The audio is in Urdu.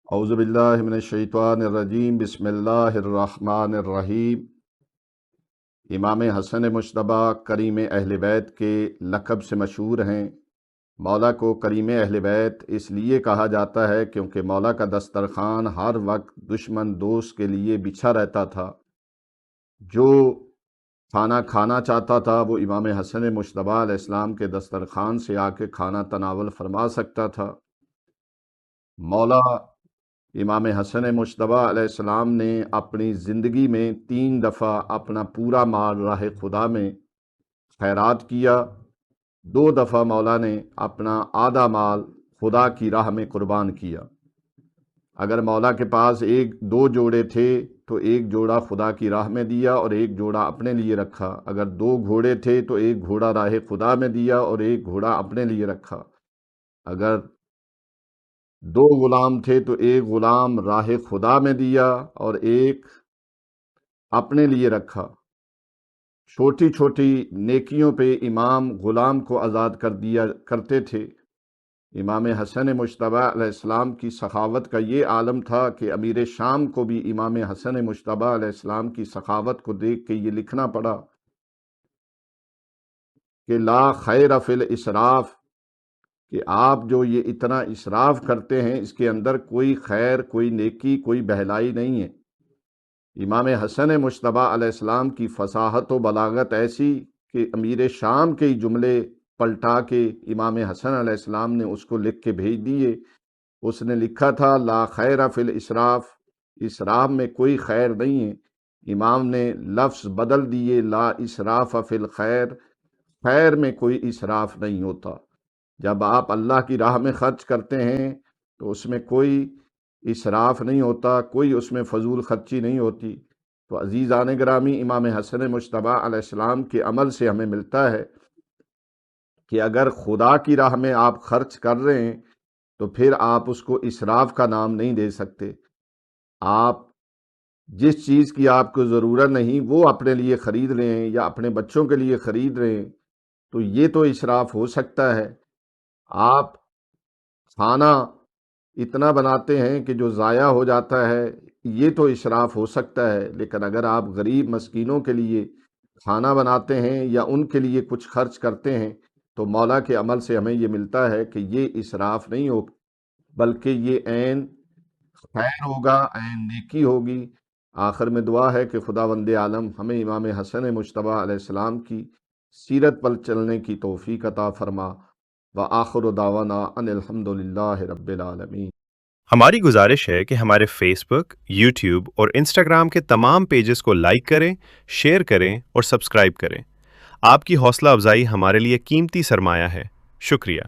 اعوذ باللہ من الشیطان الرجیم، بسم اللہ الرحمن الرحیم۔ امام حسن مجتبیٰ کریم اہل بیت کے لقب سے مشہور ہیں۔ مولا کو کریم اہل بیت اس لیے کہا جاتا ہے کیونکہ مولا کا دسترخوان ہر وقت دشمن دوست کے لیے بچھا رہتا تھا۔ جو کھانا کھانا چاہتا تھا وہ امام حسن مجتبیٰ علیہ السلام کے دسترخوان سے آ کے کھانا تناول فرما سکتا تھا۔ مولا امام حسن مجتبیٰ علیہ السلام نے اپنی زندگی میں 3 دفعہ اپنا پورا مال راہ خدا میں خیرات کیا۔ 2 دفعہ مولا نے اپنا آدھا مال خدا کی راہ میں قربان کیا۔ اگر مولا کے پاس 2 جوڑے تھے تو 1 جوڑا خدا کی راہ میں دیا اور 1 جوڑا اپنے لیے رکھا۔ اگر 2 گھوڑے تھے تو 1 گھوڑا راہ خدا میں دیا اور 1 گھوڑا اپنے لیے رکھا۔ اگر 2 غلام تھے تو 1 غلام راہ خدا میں دیا اور 1 اپنے لیے رکھا۔ چھوٹی چھوٹی نیکیوں پہ امام غلام کو آزاد کر دیا کرتے تھے۔ امام حسن مجتبیٰ علیہ السلام کی سخاوت کا یہ عالم تھا کہ امیر شام کو بھی امام حسن مجتبیٰ علیہ السلام کی سخاوت کو دیکھ کے یہ لکھنا پڑا کہ لا خیر فی الاسراف، کہ آپ جو یہ اتنا اسراف کرتے ہیں اس کے اندر کوئی خیر، کوئی نیکی، کوئی بہلائی نہیں ہے۔ امام حسن مجتبیٰ علیہ السلام کی فصاحت و بلاغت ایسی کہ امیر شام کے ہی جملے پلٹا کے امام حسن علیہ السلام نے اس کو لکھ کے بھیج دیے۔ اس نے لکھا تھا لا خیر فی الاسراف، اسراف میں کوئی خیر نہیں ہے۔ امام نے لفظ بدل دیے لا اسراف فی الخیر، خیر میں کوئی اسراف نہیں ہوتا۔ جب آپ اللہ کی راہ میں خرچ کرتے ہیں تو اس میں کوئی اسراف نہیں ہوتا، کوئی اس میں فضول خرچی نہیں ہوتی۔ تو عزیزان گرامی، امام حسن مجتبیٰ علیہ السلام کے عمل سے ہمیں ملتا ہے کہ اگر خدا کی راہ میں آپ خرچ کر رہے ہیں تو پھر آپ اس کو اسراف کا نام نہیں دے سکتے۔ آپ جس چیز کی آپ کو ضرورت نہیں وہ اپنے لیے خرید رہے ہیں یا اپنے بچوں کے لیے خرید رہے ہیں تو یہ تو اسراف ہو سکتا ہے۔ آپ کھانا اتنا بناتے ہیں کہ جو ضائع ہو جاتا ہے، یہ تو اسراف ہو سکتا ہے، لیکن اگر آپ غریب مسکینوں کے لیے کھانا بناتے ہیں یا ان کے لیے کچھ خرچ کرتے ہیں تو مولا کے عمل سے ہمیں یہ ملتا ہے کہ یہ اسراف نہیں ہو بلکہ یہ عین خیر ہوگا، عین نیکی ہوگی۔ آخر میں دعا ہے کہ خداوند عالم ہمیں امام حسن مجتبیٰ علیہ السلام کی سیرت پر چلنے کی توفیق عطا فرما۔ وآخر دعوانا ان الحمد للہ رب العالمین۔ ہماری گزارش ہے کہ ہمارے فیس بک، یوٹیوب اور انسٹاگرام کے تمام پیجز کو لائک کریں، شیئر کریں اور سبسکرائب کریں۔ آپ کی حوصلہ افزائی ہمارے لیے قیمتی سرمایہ ہے۔ شکریہ۔